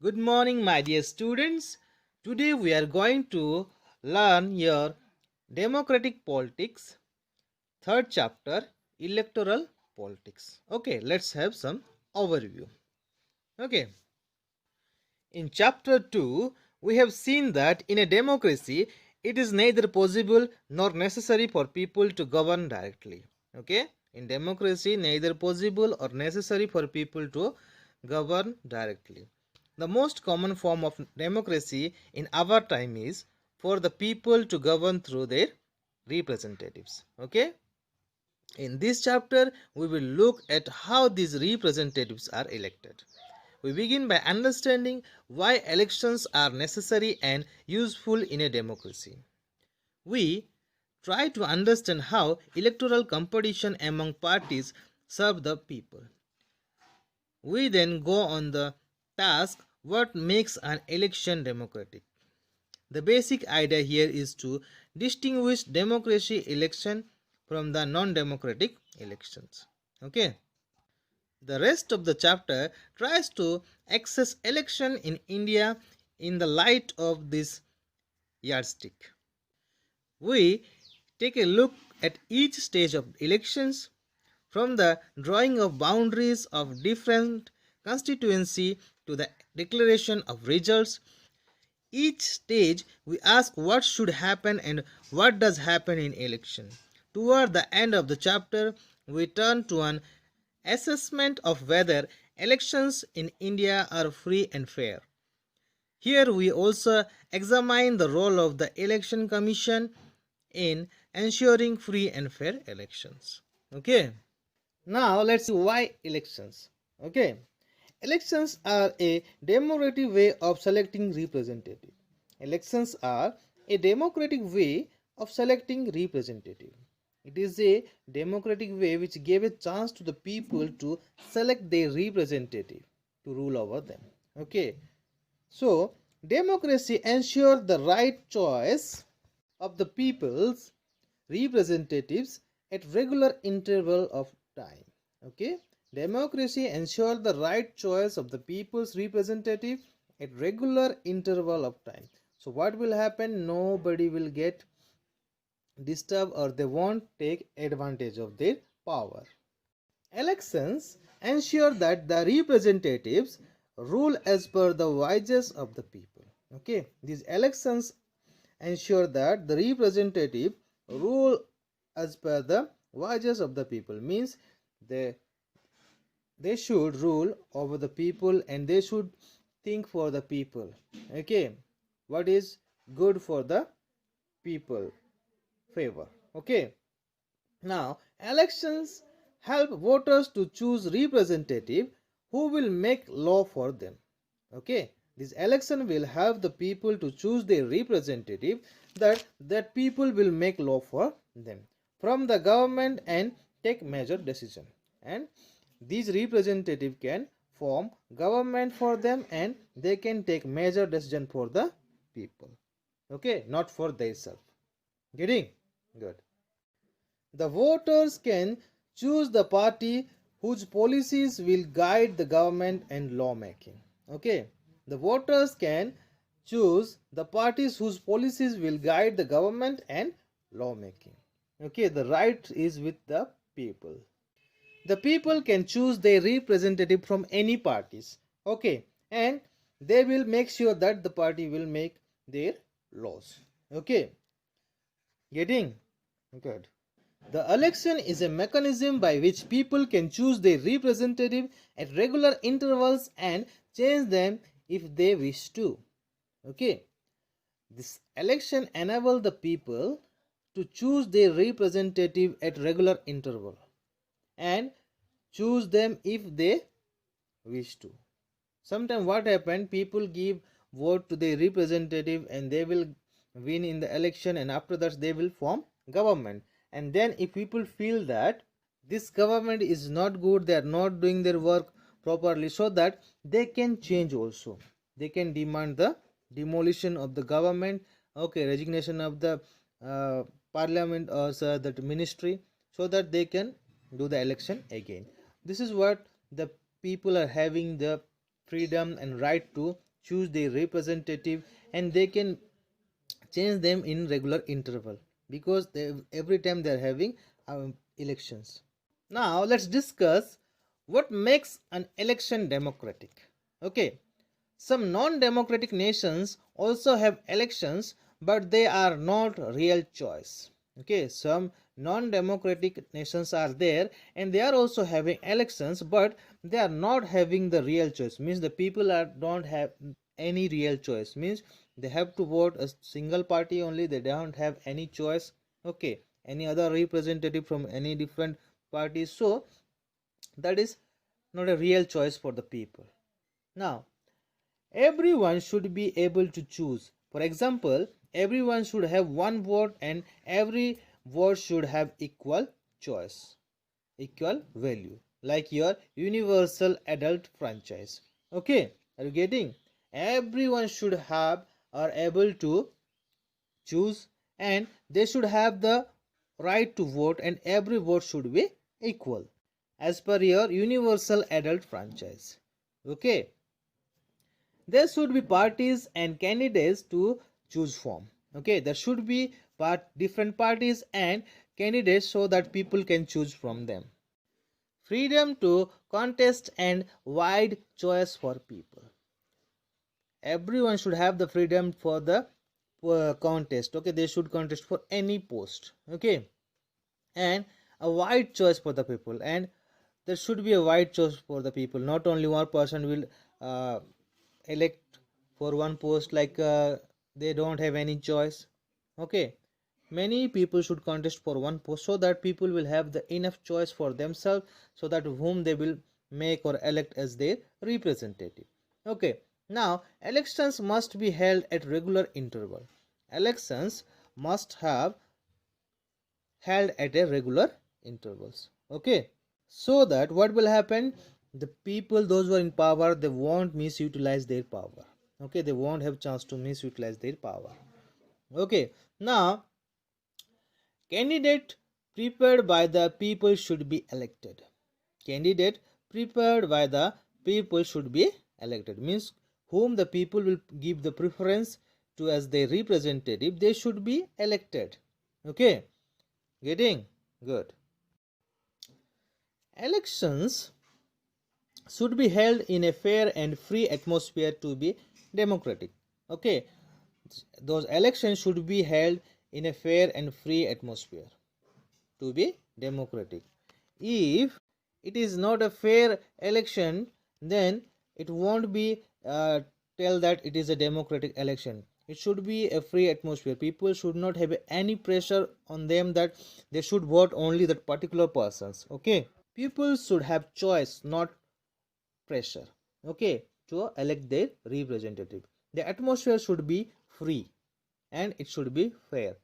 Good morning, my dear students. Today we are going to learn your democratic politics, third chapter, electoral politics. Okay, let's have some overview. Okay, in chapter 2, we have seen that in a democracy, it is neither possible nor necessary for people to govern directly. Okay, in democracy, neither possible or necessary for people to govern directly. The most common form of democracy in our time is for the people to govern through their representatives. Okay, in this chapter, we will look at how these representatives are elected. We begin by understanding why elections are necessary and useful in a democracy. We try to understand how electoral competition among parties serve the people. We then go on the task what makes an election democratic. The basic idea here is to distinguish democracy election from the non-democratic elections. Okay. The rest of the chapter tries to assess election in India in the light of this yardstick. We take a look at each stage of elections from the drawing of boundaries of different constituency to the declaration of results. Each stage we ask what should happen and what does happen in election. Toward the end of the chapter, we turn to an assessment of whether elections in India are free and fair. Here we also examine the role of the Election Commission in ensuring free and fair elections. Okay. Now let's see why elections. Okay. Elections are a democratic way of selecting representative. Elections are a democratic way of selecting representative. It is a democratic way which gave a chance to the people to select their representative to rule over them. Okay. So, democracy ensures the right choice of the people's representatives at regular interval of time. Okay, democracy ensures the right choice of the people's representative at regular interval of time. So what will happen? Nobody will get disturbed or they won't take advantage of their power. Elections ensure that the representatives rule as per the wishes of the people. Okay, these elections ensure that the representative rule as per the wishes of the people, means they they should rule over the people and they should think for the people. Okay, what is good for the people favor. Okay, now elections help voters to choose representative who will make law for them. Okay, this election will help the people to choose their representative that people will make law for them from the government and take major decision, and these representative can form government for them and they can take major decision for the people. Okay, not for themselves. Getting good. The voters can choose the party whose policies will guide the government and lawmaking. Okay, the voters can choose the parties whose policies will guide the government and lawmaking. Okay, the right is with the people. The people can choose their representative from any parties. Okay, and they will make sure that the party will make their laws. Okay, getting good. The election is a mechanism by which people can choose their representative at regular intervals and change them if they wish to. Okay, this election enables the people to choose their representative at regular interval and choose them if they wish to. Sometimes what happen, people give vote to their representative and they will win in the election, and after that they will form government, and then if people feel that this government is not good, they are not doing their work properly, so that they can change also, they can demand the demolition of the government. Okay, resignation of the uh, parliament or that ministry, so that they can do the election again. This is what the people are having the freedom and right to choose their representative, and they can change them in regular interval, because every time they are having elections. Now let's discuss what makes an election democratic. Okay, some non-democratic nations also have elections, but they are not real choice. Okay, some non-democratic nations are there and they are also having elections, but they are not having the real choice. Means the people don't have any real choice. Means they have to vote a single party only. They don't have any choice. Okay, any other representative from any different parties. So that is not a real choice for the people. Now everyone should be able to choose. For example, everyone should have one vote and every vote should have equal choice, equal value, like your universal adult franchise. Okay, are you getting? Everyone should have or able to choose, and they should have the right to vote, and every vote should be equal as per your universal adult franchise. Okay, there should be parties and candidates to choose from. Okay, there should be different parties and candidates so that people can choose from them. Freedom to contest and wide choice for people. Everyone should have the freedom for the contest. Okay, they should contest for any post. Okay, and a wide choice for the people, and there should be a wide choice for the people. Not only one person will elect for one post, like they don't have any choice. Okay, many people should contest for one post so that people will have the enough choice for themselves, so that whom they will make or elect as their representative. Okay, now elections must be held at regular interval. Elections must have held at a regular intervals. Okay, so that what will happen, the people, those who are in power, they won't misutilize their power. Okay, they won't have chance to misutilize their power. Okay, now candidate prepared by the people should be elected. Candidate prepared by the people should be elected, means whom the people will give the preference to as their representative, they should be elected. Okay, getting good. Elections should be held in a fair and free atmosphere to be democratic. Okay, those elections should be held in a fair and free atmosphere to be democratic. If it is not a fair election, then it won't be tell that it is a democratic election. It should be a free atmosphere. People should not have any pressure on them that they should vote only that particular persons. Okay, people should have choice, not pressure. Okay, to elect their representative. The atmosphere should be free and it should be fair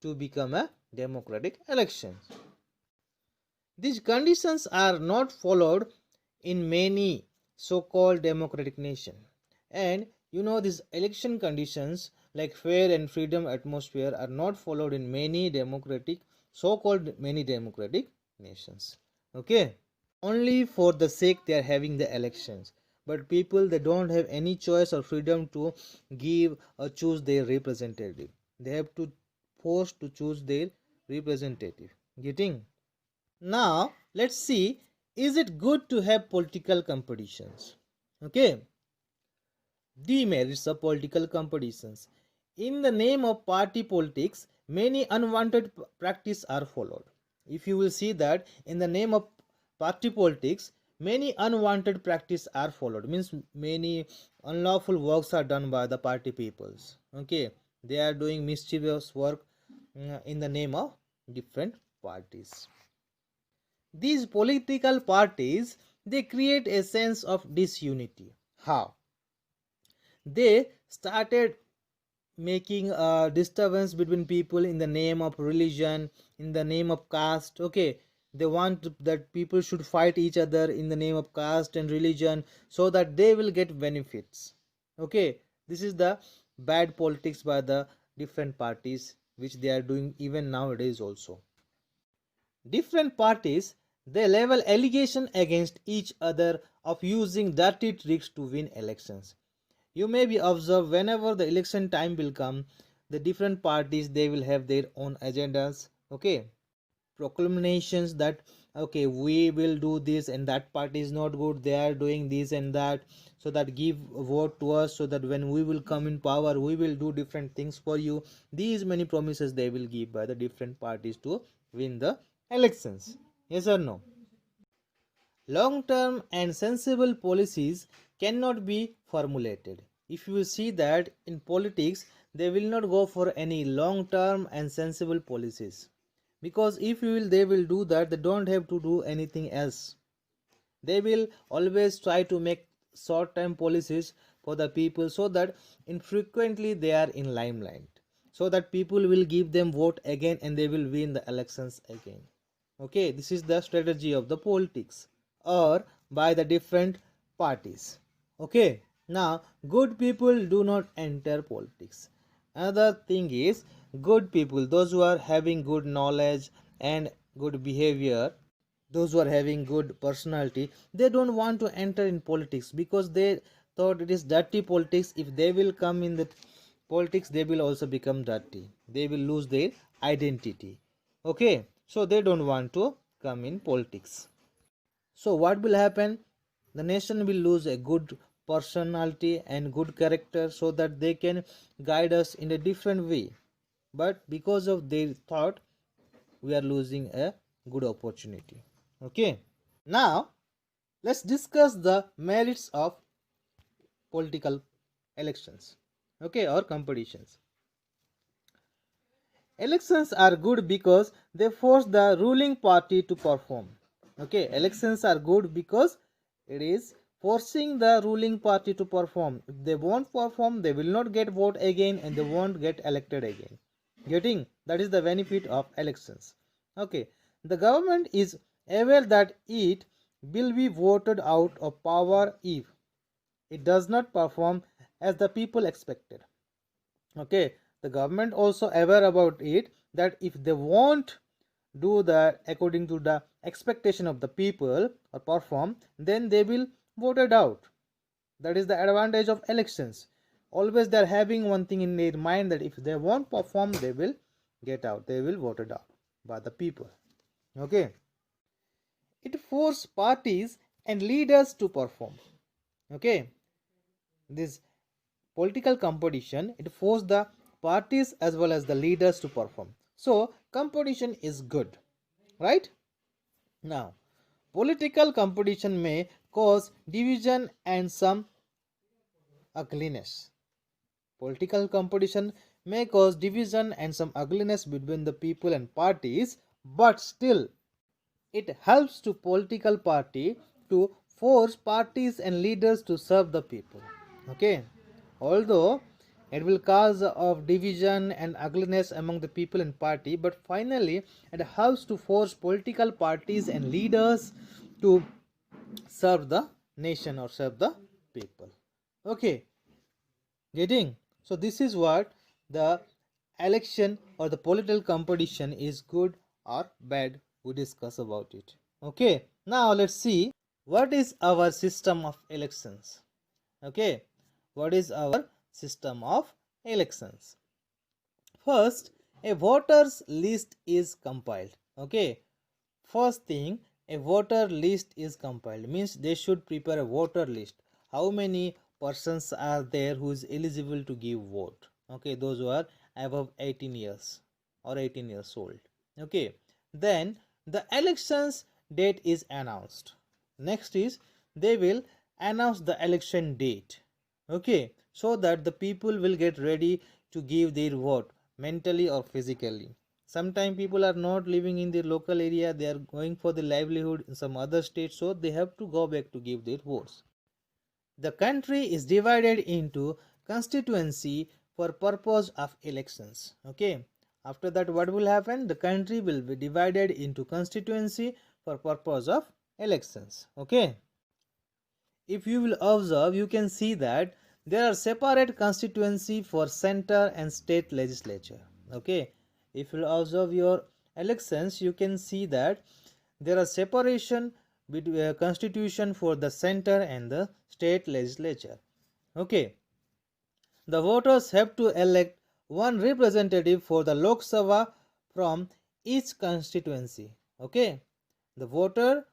to become a democratic election. These conditions are not followed in many so-called democratic nations. And you know, these election conditions like fair and freedom atmosphere are not followed in many democratic, so-called many democratic nations. Okay, only for the sake they are having the elections, but people, they don't have any choice or freedom to give or choose their representative. They have to force to choose their representative. Getting? Now let's see, is it good to have political competitions? Okay, demerits of political competitions. In the name of party politics, many unwanted practice are followed. If you will see that in the name of party politics, many unwanted practice are followed. Means many unlawful works are done by the party peoples. Okay, they are doing mischievous work in the name of different parties. These political parties, they create a sense of disunity. How? They started making a disturbance between people in the name of religion, in the name of caste. Okay, they want that people should fight each other in the name of caste and religion so that they will get benefits. Okay, this is the bad politics by the different parties which they are doing even nowadays also. Different parties, they level allegation against each other of using dirty tricks to win elections. You may be observed whenever the election time will come, the different parties they will have their own agendas. Okay, proclamations that okay we will do this and that party is not good, they are doing this and that, so that give vote to us, so that when we will come in power we will do different things for you. These many promises they will give by the different parties to win the elections. Yes or no? Long term and sensible policies cannot be formulated. If you see that in politics, they will not go for any long term and sensible policies. Because if you will, they will do that, they don't have to do anything else. They will always try to make short term policies for the people so that infrequently they are in limelight. So that people will give them vote again and they will win the elections again. Okay, this is the strategy of the politics or by the different parties. Okay, now good people do not enter politics. Another thing is good people, those who are having good knowledge and good behavior, those who are having good personality, they don't want to enter in politics because they thought it is dirty politics. If they will come in the politics, they will also become dirty, they will lose their identity. Okay, so they don't want to come in politics. So what will happen? The nation will lose a good personality and good character so that they can guide us in a different way. But because of their thought, we are losing a good opportunity. Okay. Now let's discuss the merits of political elections. Okay, or competitions. Elections are good because they force the ruling party to perform. Okay, elections are good because it is forcing the ruling party to perform. If they won't perform, they will not get vote again and they won't get elected again. Getting that is the benefit of elections. Okay, the government is aware that it will be voted out of power if it does not perform as the people expected. Okay, the government also aware about it that if they won't do that according to the expectation of the people or perform, then they will voted out. That is the advantage of elections. Always they are having one thing in their mind that if they won't perform, they will get out, they will voted out by the people. Okay, it forces parties and leaders to perform. Okay, this political competition, it forces the parties as well as the leaders to perform. So competition is good, right? Now political competition may cause division and some ugliness. Political competition may cause division and some ugliness between the people and parties, but still it helps to political party to force parties and leaders to serve the people. Okay, although it will cause of division and ugliness among the people and party, but finally it helps to force political parties and leaders to serve the nation or serve the people. Okay, getting? So this is what the election or the political competition is good or bad, we discuss about it. Okay, now let's see what is our system of elections. Okay, what is our system of elections? First, a voters list is compiled. Okay, first thing, a voter list is compiled, means they should prepare a voter list. How many persons are there who is eligible to give vote? Okay, those who are above 18 years or 18 years old. Okay, then the elections date is announced. Next is they will announce the election date. Okay, so that the people will get ready to give their vote mentally or physically. Sometimes people are not living in the local area, they are going for the livelihood in some other state, so they have to go back to give their votes. The country is divided into constituency for purpose of elections. Okay, after that what will happen? The country will be divided into constituency for purpose of elections. Okay, if you will observe, you can see that there are separate constituency for center and state legislature. Okay, if you observe your elections, you can see that there are separation between constitution for the center and the state legislature. Okay, the voters have to elect one representative for the Lok Sabha from each constituency. Okay, the voter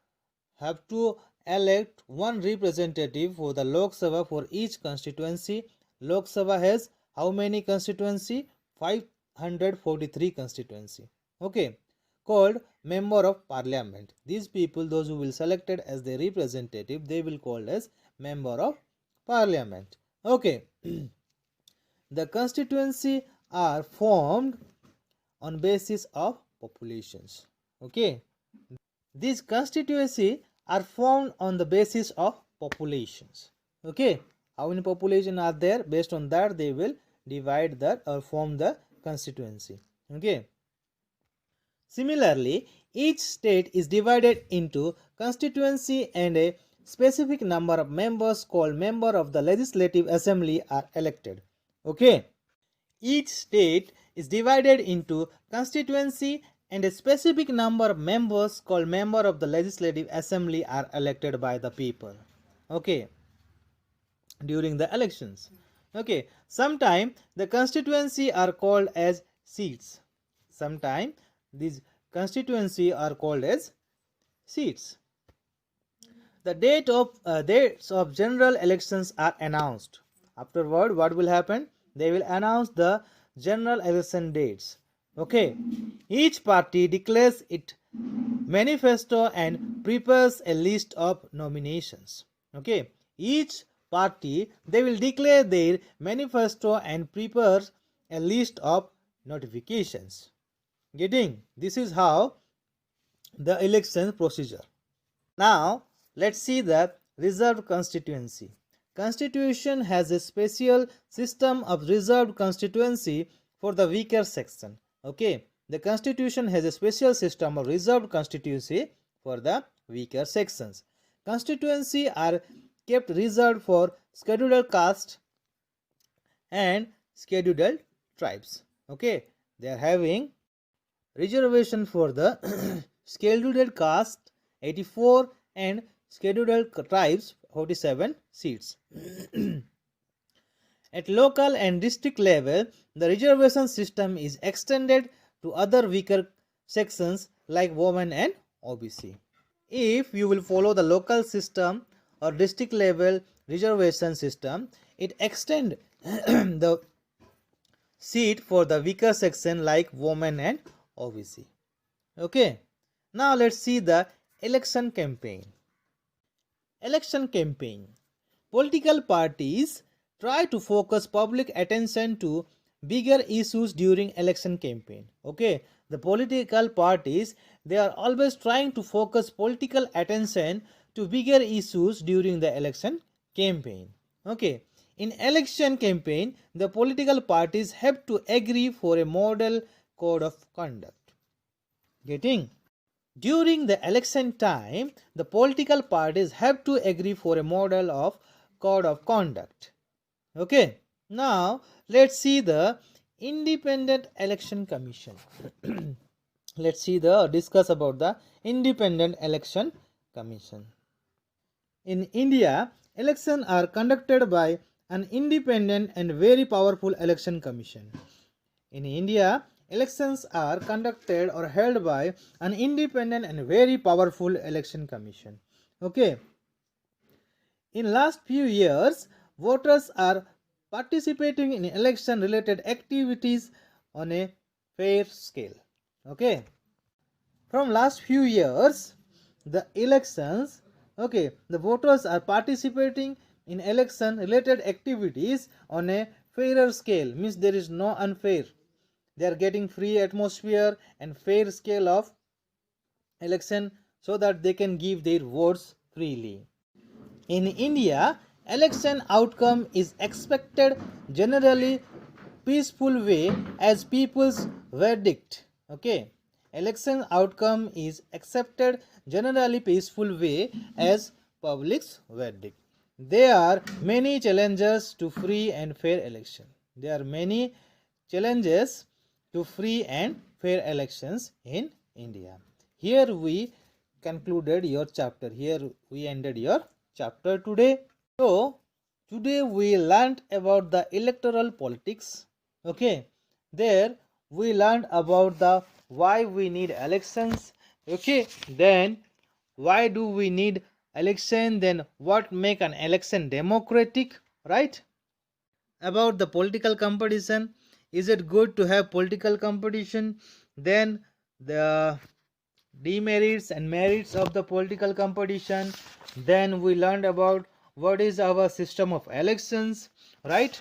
have to elect one representative for the Lok Sabha for each constituency. Lok Sabha has how many constituency? 543 constituency. Okay, called member of parliament. These people, those who will selected as the representative, they will called as member of parliament. Okay. The constituency are formed on basis of populations. Okay, these constituency are formed on the basis of populations. Okay, how many population are there? Based on that they will divide that or form the constituency. Okay, similarly each state is divided into constituency and a specific number of members called member of the legislative assembly are elected. Okay, each state is divided into constituency and a specific number of members called member of the legislative assembly are elected by the people. Okay, during the elections. Okay, sometime the constituency are called as seats. Sometime these constituency are called as seats. The dates of general elections are announced. Afterward, what will happen? They will announce the general election dates. Okay, each party declares its manifesto and prepares a list of nominations. Okay, each party, they will declare their manifesto and prepare a list of notifications. Getting? This is how the election procedure. Now let's see the reserved constituency. Constitution has a special system of reserved constituency for the weaker section. Okay, the constitution has a special system of reserved constituency for the weaker sections. Constituency are kept reserved for scheduled caste and scheduled tribes. Okay, they are having reservation for the scheduled caste 84 and scheduled tribes 47 seats. At local and district level, the reservation system is extended to other weaker sections like women and OBC. If you will follow the local system or district level reservation system, it extends the seat for the weaker section like women and OBC. Okay, now let's see the election campaign. Election campaign. Political parties try to focus public attention to bigger issues during election campaign. Okay, the political parties, they are always trying to focus political attention to bigger issues during the election campaign. Okay, in election campaign, the political parties have to agree for a model code of conduct. Getting? During the election time, the political parties have to agree for a model of code of conduct. Okay, now let's see the Independent Election Commission. Let's see discuss about the Independent Election Commission. In India, elections are conducted by an independent and very powerful election commission. In India, elections are conducted or held by an independent and very powerful election commission. Okay, in last few years, voters are participating in election related activities on a fair scale. Okay, from last few years, the elections, okay, the voters are participating in election related activities on a fairer scale, means there is no unfair. They are getting free atmosphere and fair scale of election so that they can give their votes freely. In India, election outcome is expected generally peaceful way as people's verdict. Okay, election outcome is accepted generally peaceful way as public's verdict. There are many challenges to free and fair election. There are many challenges to free and fair elections in India. Here we concluded your chapter. Here we ended your chapter today. So Today we learned about the electoral politics. Okay, there we learned about the why we need elections. Okay, then why do we need election, then what make an election democratic, right? About the political competition, is it good to have political competition, then the demerits and merits of the political competition, then we learned about what is our system of elections, right?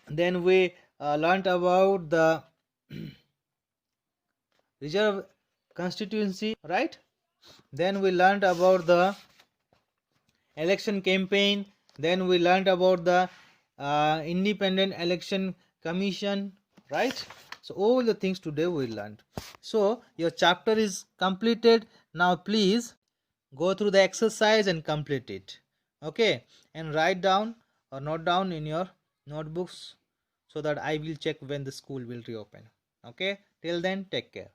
Then we learned about the reserve constituency, right? Then we learned about the election campaign, then we learned about the independent election commission, right? So all the things today we learned. So your chapter is completed. Now please go through the exercise and complete it, okay, and write down or note down in your notebooks so that I will check when the school will reopen. Okay, till then, take care.